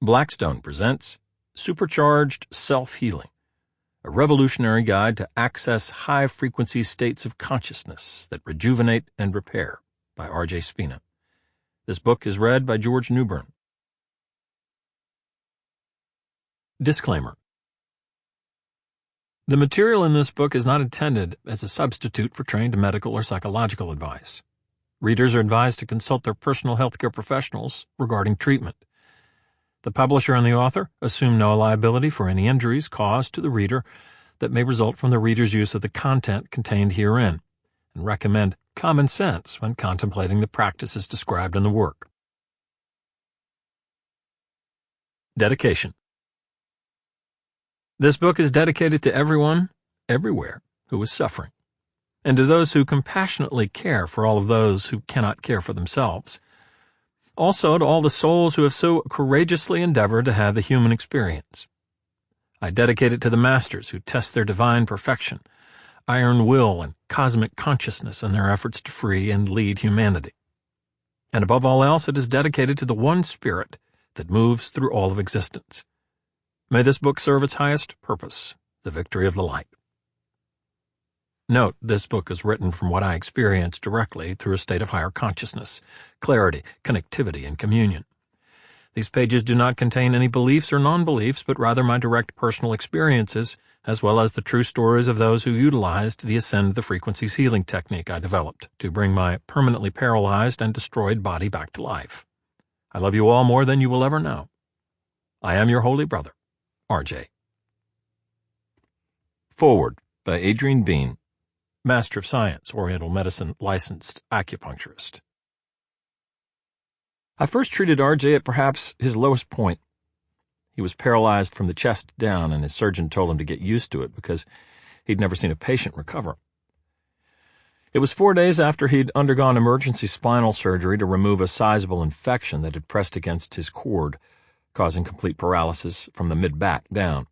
Blackstone presents Supercharged Self-Healing, a revolutionary guide to access high-frequency states of consciousness that rejuvenate and repair, by R.J. Spina. This book is read by George Newbern. Disclaimer. The material in this book is not intended as a substitute for trained medical or psychological advice. Readers are advised to consult their personal healthcare professionals regarding treatment. The publisher and the author assume no liability for any injuries caused to the reader that may result from the reader's use of the content contained herein, and recommend common sense when contemplating the practices described in the work. Dedication. This book is dedicated to everyone, everywhere, who is suffering, and to those who compassionately care for all of those who cannot care for themselves. Also to all the souls who have so courageously endeavored to have the human experience. I dedicate it to the masters who test their divine perfection, iron will, and cosmic consciousness in their efforts to free and lead humanity. And above all else, it is dedicated to the one spirit that moves through all of existence. May this book serve its highest purpose, the victory of the light. Note, this book is written from what I experienced directly through a state of higher consciousness, clarity, connectivity, and communion. These pages do not contain any beliefs or non-beliefs, but rather my direct personal experiences, as well as the true stories of those who utilized the Ascend the Frequencies healing technique I developed to bring my permanently paralyzed and destroyed body back to life. I love you all more than you will ever know. I am your holy brother, R.J. Forward by Adrienne Bean, Master of Science, Oriental Medicine, licensed acupuncturist. I first treated R.J. at perhaps his lowest point. He was paralyzed from the chest down, and his surgeon told him to get used to it because he'd never seen a patient recover. It was 4 days after he'd undergone emergency spinal surgery to remove a sizable infection that had pressed against his cord, causing complete paralysis from the mid-back down.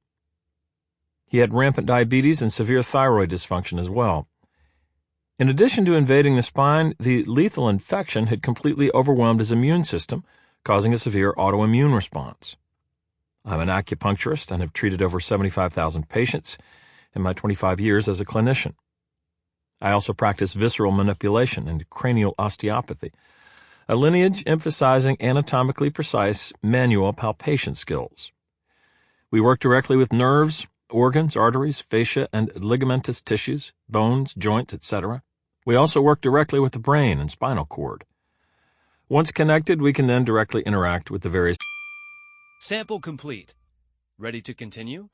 He had rampant diabetes and severe thyroid dysfunction as well. In addition to invading the spine, the lethal infection had completely overwhelmed his immune system, causing a severe autoimmune response. I'm an acupuncturist and have treated over 75,000 patients in my 25 years as a clinician. I also practice visceral manipulation and cranial osteopathy, a lineage emphasizing anatomically precise manual palpation skills. We work directly with nerves, organs, arteries, fascia, and ligamentous tissues, bones, joints, etc. We also work directly with the brain and spinal cord. Once connected, we can then directly interact with the various... Sample complete. Ready to continue?